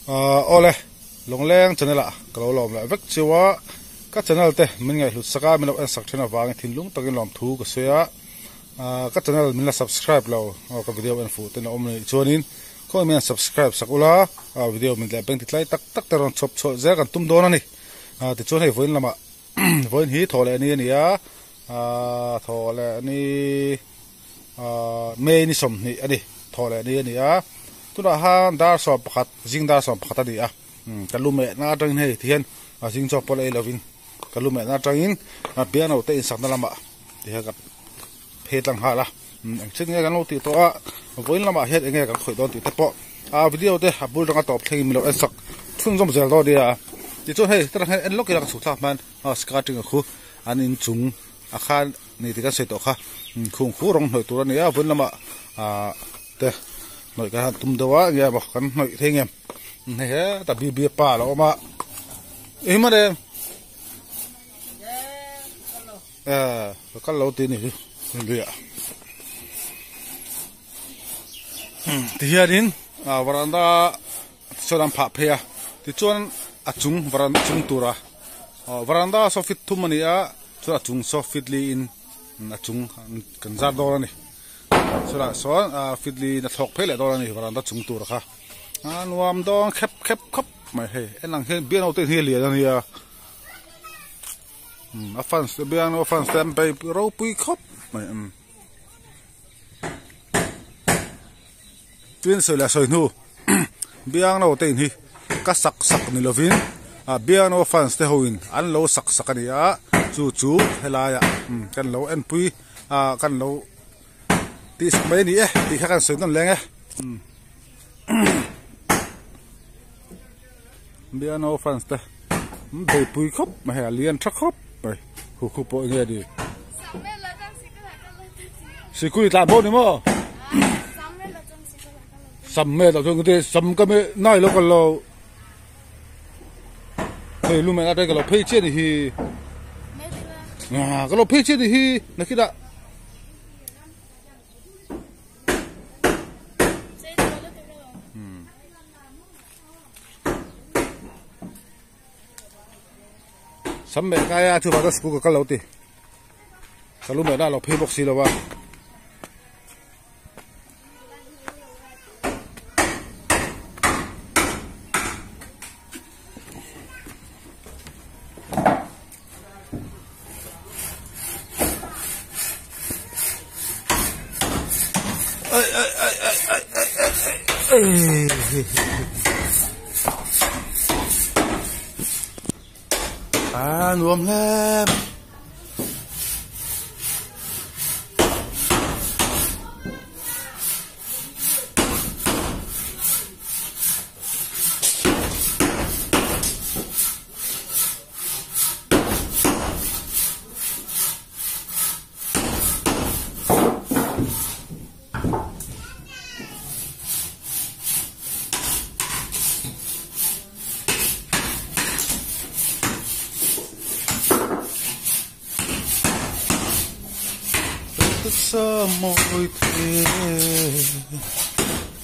ole long leng channel a kalo lom la vek chiwa ka channel te min ngai hlut saka min en sak thena wang thin lung takin lom thu ka soya ka channel min la subscribe lo ka video en fu te na om ni chonin ko men subscribe sakula video min la beng titlai tak tak taron chop cho ze kan tum don ani ti chon hei voin lama voin hi thole ani ani ya thole ani me ni som ni ani thole ani ani ya tuna han dar so pakhat jing dar so pakhat ani a kalume na tang hei thian jing chop pole lovin kalume na tangin piano te in sakna lama ti ha ka phetlang hala ching nge kan lo ti to a voin lama het nge kan khoi don ti te po video te bul ranga top thei mi lo en sak thung jom zel do dia ti chu hei tara en lo ki la su thla man skating khu an in chung a khan ni ti ka se to kha khung khu rong noi tur ani a voin lama te noi ka tum dawa nge ba kan noi thengem ne he ta bi pa lo ma e ma de ka lo ti ni dia ti hianin varanda chodam pha phea ti chon achung varanda chung tura varanda sofit thumania chu achung sofitli in achung kan zar dor ani sura son fitli na thok phele dor ani varanda chung tura kha nuam dong khep khop mai he enang he bian auto he li ani ya fans bian fans tem pe ro pui khop mai tuyên soi là soi nu biang no te hi ka sak ni lovin biang no fans te hoin an lo sak ani a chu helaya kan lo en pui kan lo ti mai ni ti kha kan soi non leng biang no fans te be pui khop ma ha lian thak khop mai khu po nge di sikui ta bo ni mo samme da jong te sam ka me nai lo ka lo he lu me na te ka lo phei che ni hi ka lo phei che ni hi na ki da samme ka ya thu ba da sku ka lo ti ka lu me na lo phei box si lo wa nuông lên sa môi thế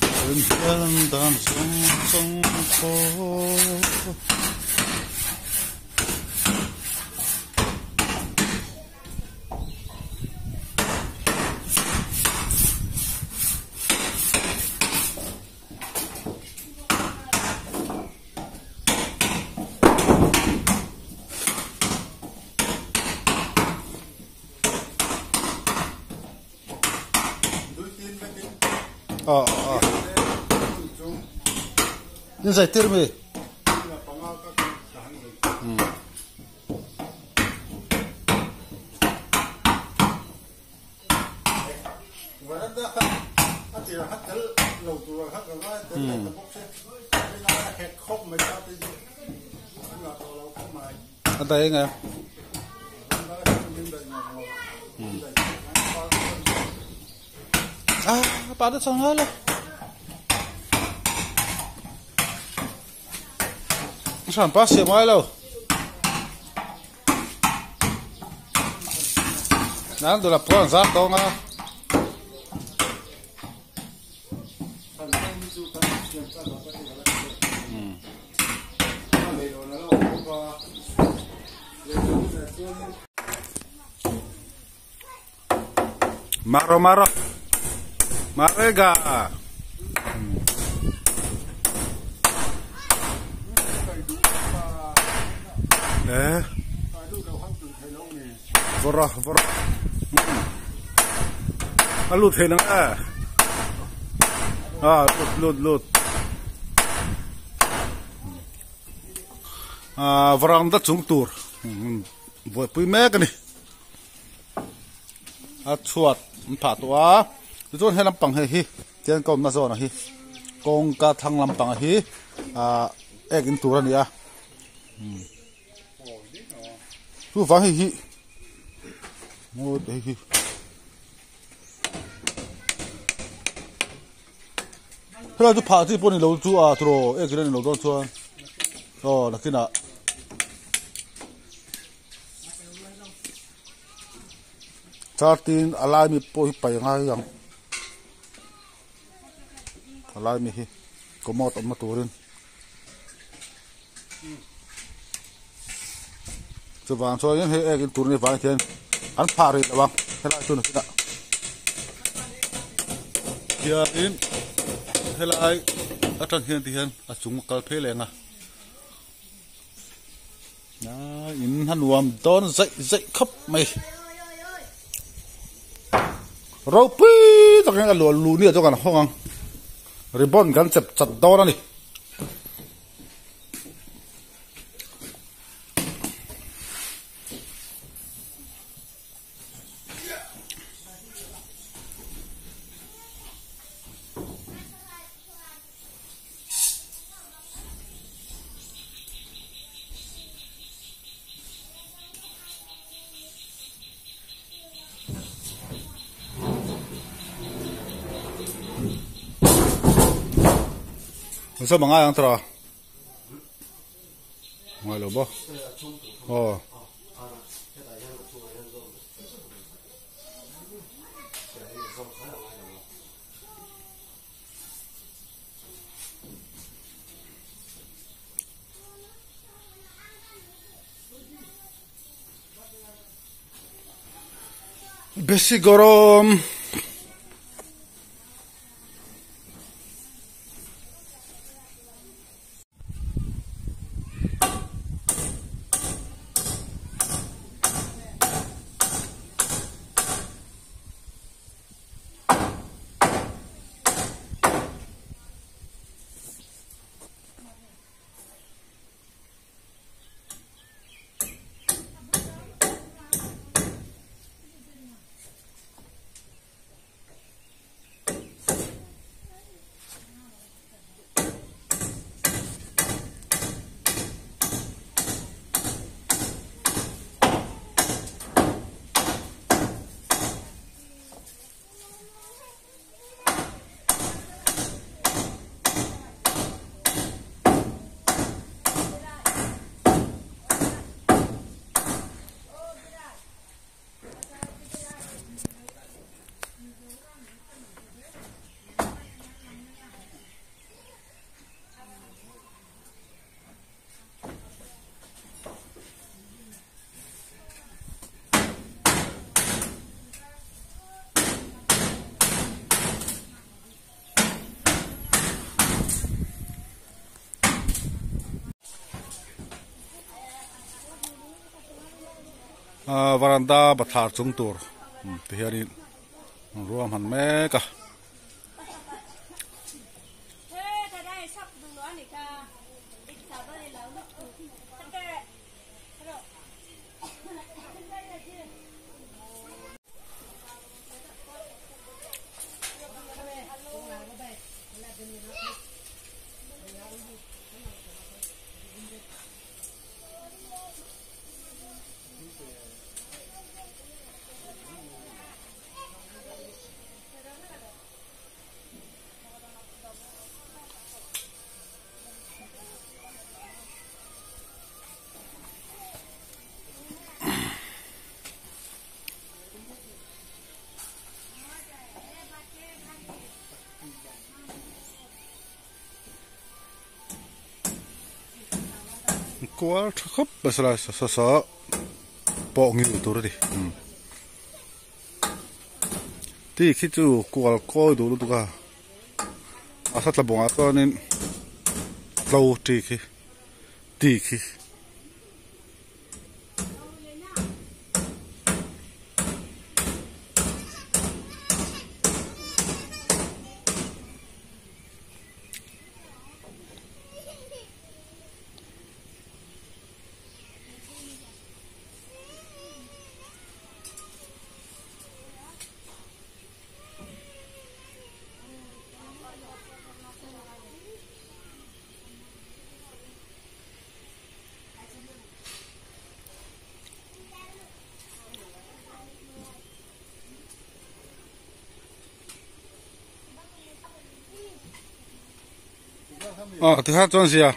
đơn giản đàn sông phố nhưng giải tiết mày anh thấy nghe bà đã xong hết rồi sản pass xe máy lâu nãy tôi lập con giáp đó nghe Maro maro. Marega. Vora. Lụt thế nắng lụt. Varang đất xuống tour. Vừa bùi mẹ cái này. Chuột phá toa. Rồi hay làm bằng hi. Tiền công na zona hi. Công cả thằng làm bằng hi. Egin tour này tu vang hi. Ngô đấy hi. Thế là tu phá thì bọn này lâu chú thro egin này lâu đó chú. Là cái nào? Chartin alai mi po pai ngai yang alai mi hi komot amma turin chu wang so yen he egin tur ni wang thian an phari lawang hela tu na kina kia in helai atang hian ti hian achung kal phe lenga na in hanuam don zai khap mai rau pi tak nga lu ni to kan hong ribbon gan chep chat do na ni sao mà ngay ăn thà ngoài lỗ bò besi gorom varanda bathar chung tur te hiani ruam han me ka Kuar khắp bớt lại sợ bỏ nghiêu tôi đi ที่คิดจู่กวลก้อยดูดูกะอาสัตว์บงอาก็นี่เราตีคี thứ hai chọn gì à?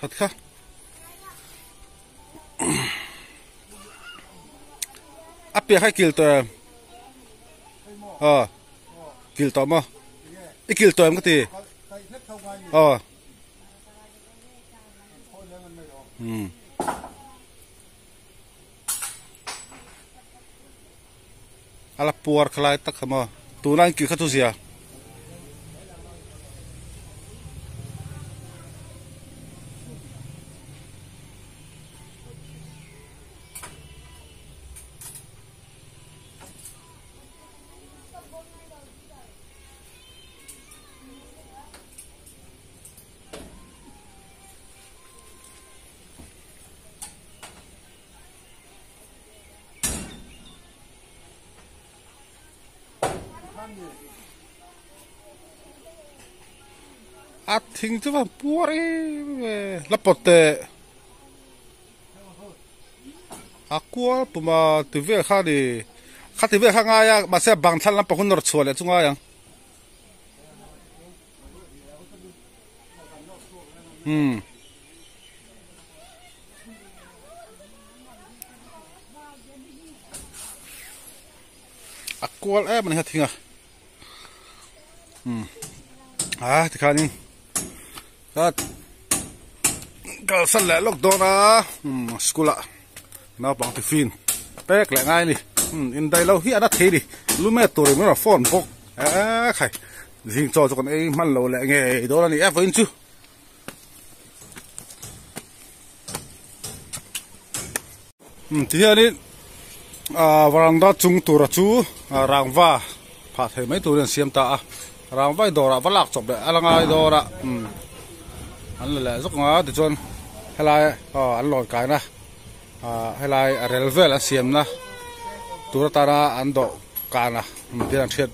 Thật khác. Áp bia hay kil tờ. Kil tờ mà. Ít kil tờ em cái gì? Ala puar khalai tak khama. Tu nang kil khatu zia. At thing tu van puari lapote aqua puma tu ve khadi khati ve khanga ya ma se bang thal na pa hun nor chole chunga yang aqua man ha thinga thì khai đi cái sân lẽ lốc đó ra school ạ nó bằng thì phim bẹc lại ngay đi in đây lâu hiện đã thế đi lúc mẹ tuổi mới là phone bốc khai riêng cho con ấy man lâu lại nghề đó là đi ép với chứ thì hiện đi varanda chung tu ra chú rang va phát thấy mấy tuổi xem ta rang vai dora valak chop de alanga dora an le zok nga ti chon helai an loi kai na helai relvel a siam na tur tara an do kana ti an thet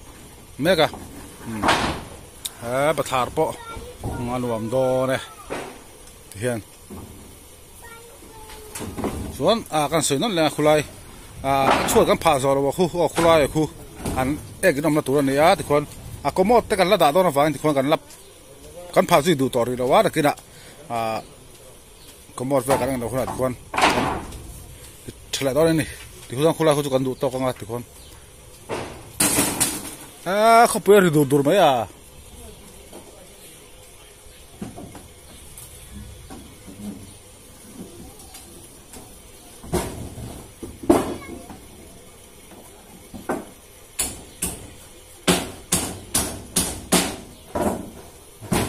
mega bathar po nganuam do ne hian chuan kan soinon le khulai chuan kan pha zo lo khu khulai khu an eginom na tur ani a ti khon akomot te kan la da do na wang ti khon kan lap kan pha zui du tori lo wa da kina komot ve kan no khona ti khon thla do ni ti khon khula khu chu kan du to ka nga ti khon kho pe ri du dur ma ya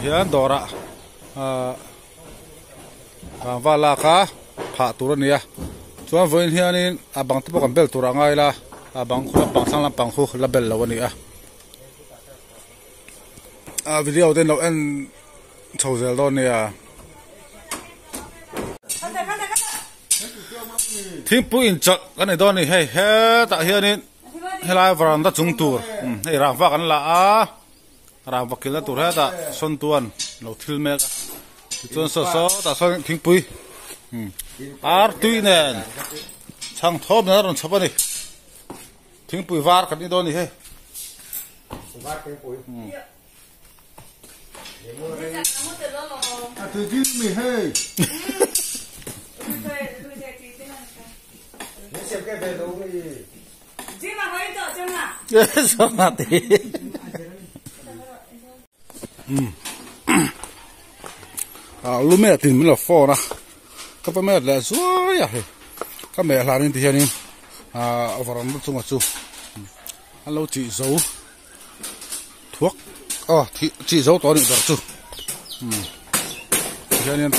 hian dora vala ka pha tur ania chuan voin hianin abang te kan bel tur angai la abang khula pang sang lampang khu la bel lo ania video den lo en chhozel do nia thím pui in chak kan nei don ni hei he ta hianin helai varanda chung tur hei rang va kan la a rang va kila tur he ta son tuan lo thil mek chuan so ta son thím pui ar tui nen chang thom na ron chapani thím pui var kan ni don ni hei var thím pui à từ chứ mì hơi xem cái về đâu cái gì chứ mà hơi sợ chứ mà sao mà thế lúc mẹ tìm mình là phò na các mẹ là rồi à các mẹ làm nên thì hiện ở vào nó chung chú alo chị giấu thuốc chị giấu to định chú hiện nhiên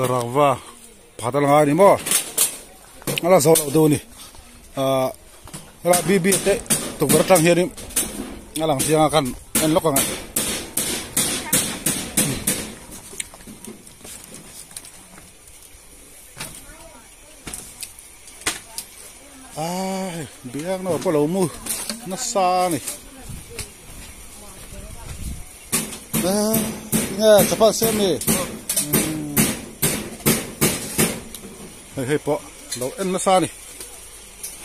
rava padal ngai ni mo ala zo lo do ni ala bibi te to bertang hianim ngalang siang akan enlok kan ai biang no po lo mu na sa ni nghe cepat xem ni hei po lo en na sa ni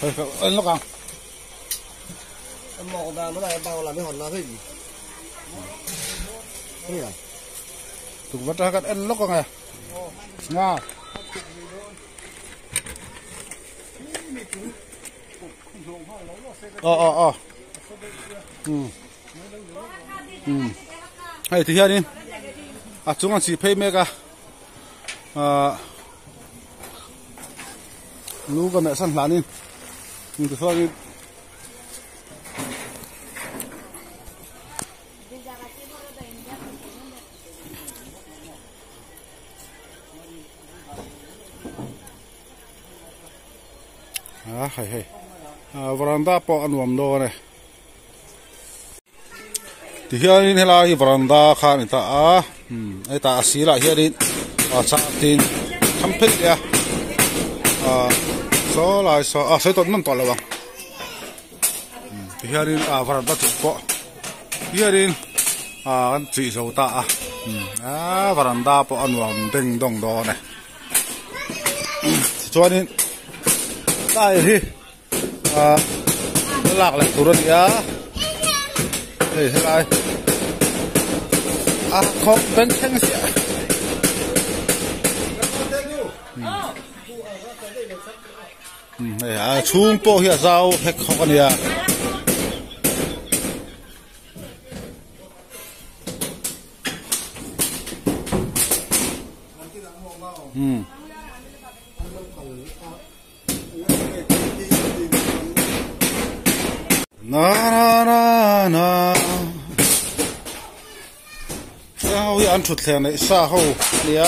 hei en lo kan một đàn nó lại bao làm cái hòn lá gì tụi vật ra cái ăn lóc này nga hay thì hiện đi chúng anh chỉ pay mega lú cái mẹ săn lá đi nhưng từ sau đi hay veranda po anuam do này thì hiện nay là veranda khan ta ai ta xí lại hiện đi chạm tin thăm phết ya số lại số số tuần năm tuần là bằng thì hiện nay veranda chụp po hiện nay chỉ số ta veranda po anuam ding dong do này cho nên đây thì nó lạc lại tụi nó đi thì thế này không bên thanh sẽ này chung po hiện sao hết không còn gì na sao ăn chuột thèm này sao hô lia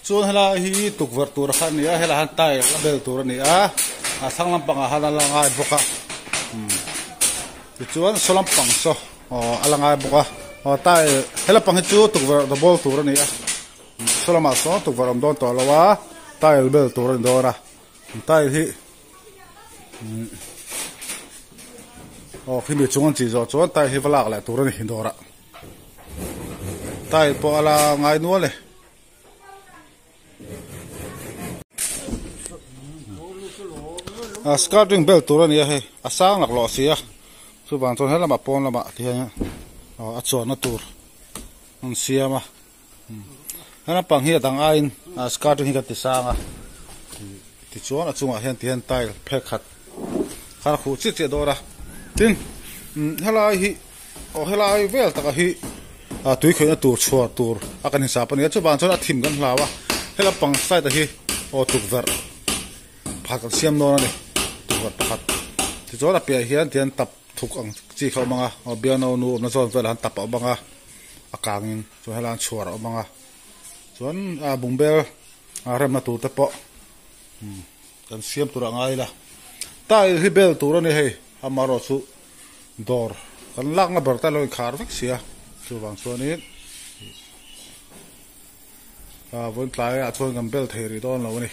chuan hela hi tuk ver tur khan nia hela han tai la bel tur nia sang lam panga hala la ngai boka chuan solam pang so ala ngai boka tai hela pang chu tuk ver the ball tur nia solama so tuk ver am don to lawa tai bel tur do ra tai hi khi bị chúng chỉ rõ chỗ tai hi valak lại tur ni do ra tai po ala ngai nu le scouting belt tur ni he asang lak lo sia chu ban chon hela ma pon la ma ti ha a chon na tur on sia ma hana pang hi dang ain scouting hi ka ti sanga ti chuan a chunga hian ti han tile phek khat khar khu chi che dora tin helai hi helai vel taka hi tui khoina tur chhuar tur akan hisap ani chu ban chon a thim kan hlawa hela pang sai ta hi tuk ver phak siam no ni tuk ver pakhat ti chon a pe hian tian tap thuk ang chi khâu manga biano nu na zon velan tap manga akangin chu helan chuar manga chuan bungbel rem na tu te po kan siam tura ngai la ta hi bel tur ani hei amaro chu dor kan lak na ber ta loi khar vek sia chu wang chuanin vun tlai a chuan kan bel thei ri don lo ni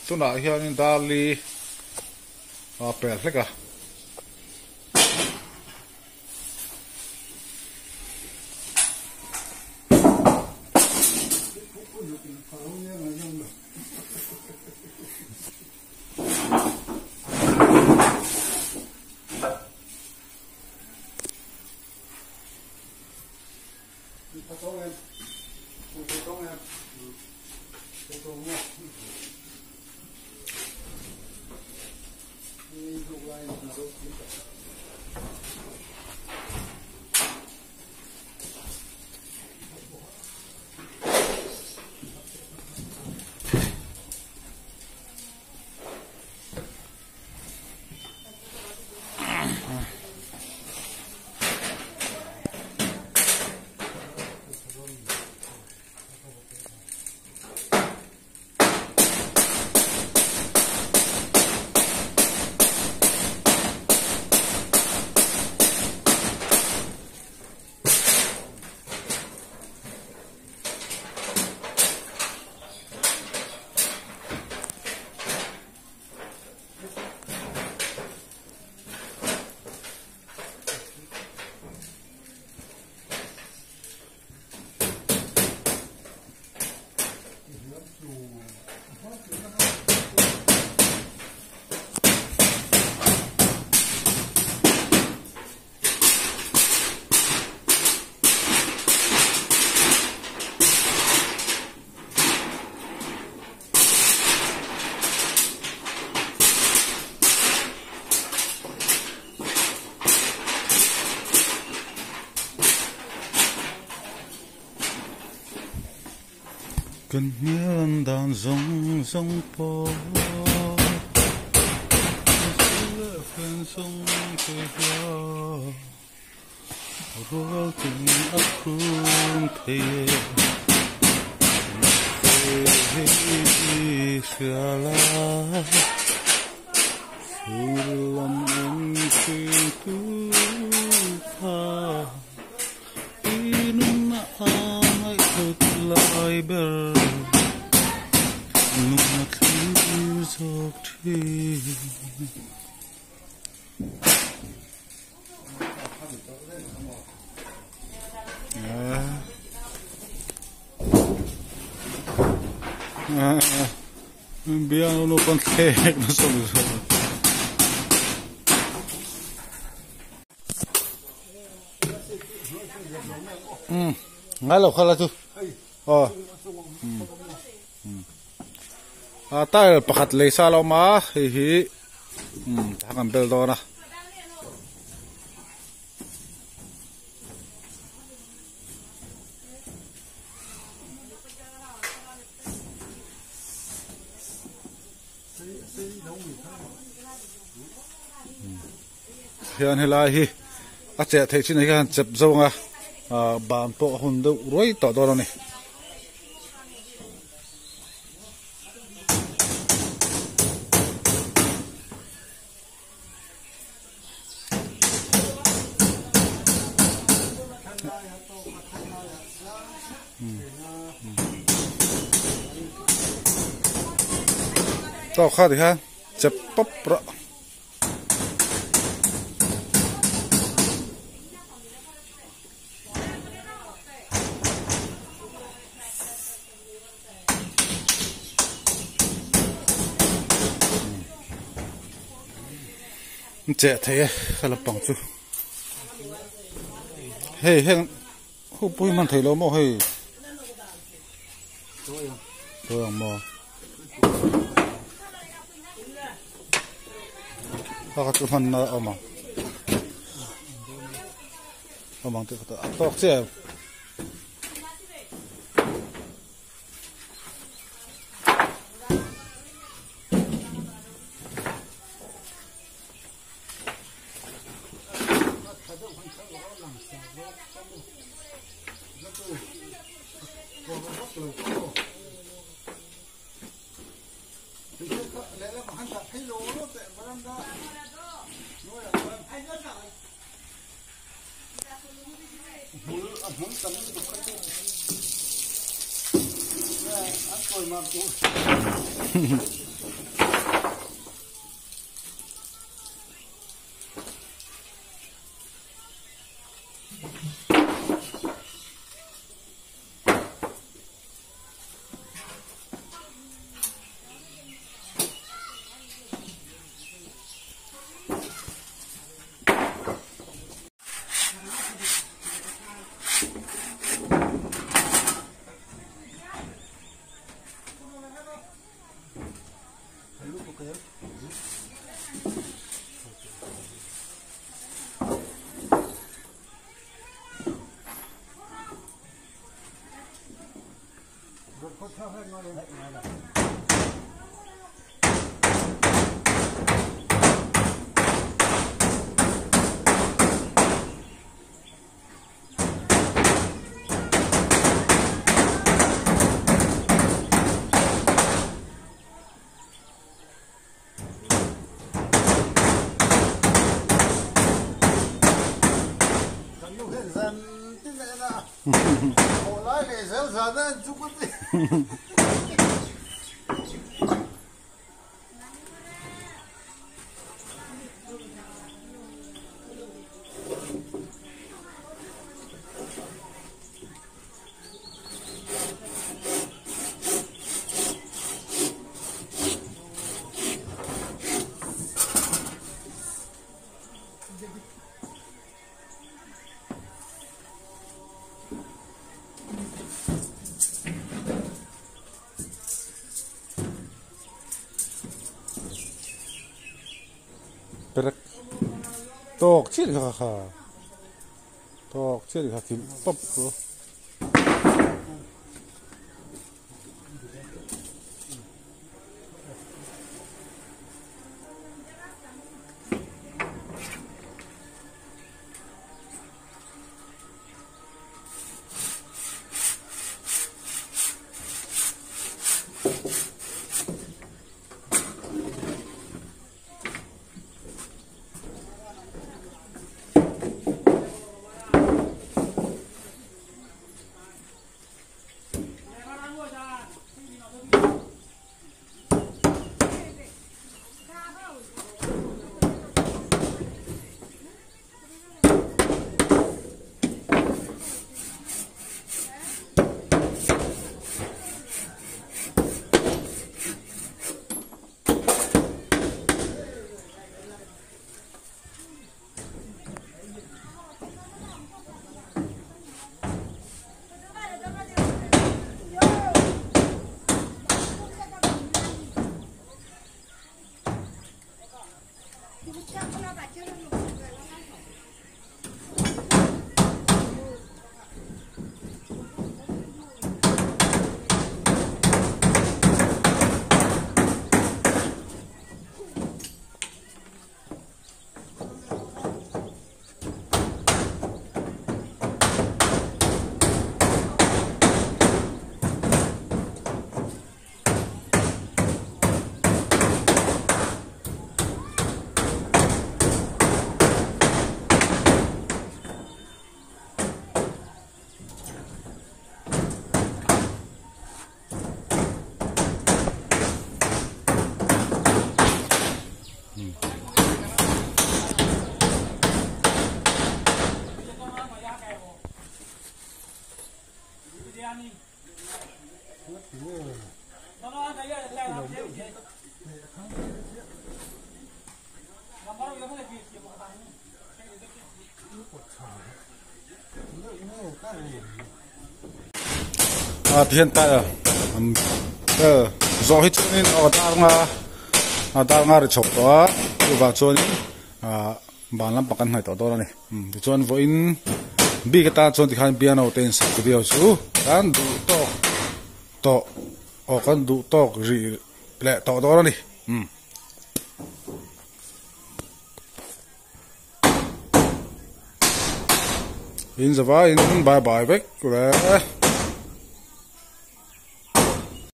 tuna hianin dali pel hleka cần nhớ đàn rong rong po phần sông cây hoa rồi tình ấp phương thề xưa la sulam anh quên tu pha inum ai thật lại bờ nụ cười giọt thi biar nó còn kẹt nó xong rồi ngay lâu khai tu tay pakat lấy sao lo mà hi thằng bel đó na hiện helai hi che thei chin hi han chep zonga ban po hun do roi to do ni to kha thì ha chep pop ra trẻ thế là bằng chú hey hey không bôi man thấy lo mò hey tôi mò các chú hắn ở mà tự tóc chứ Tok chiết kha tok chiết kha kim pop ko hiện tại do hết nên ở dar nga chọc đó và cho bạn làm bạc này đó này cho nên với bị cái ta cho thì hai piano tên sắc cái điều số kan du to kan du to ri lệ đó này in the bye bye back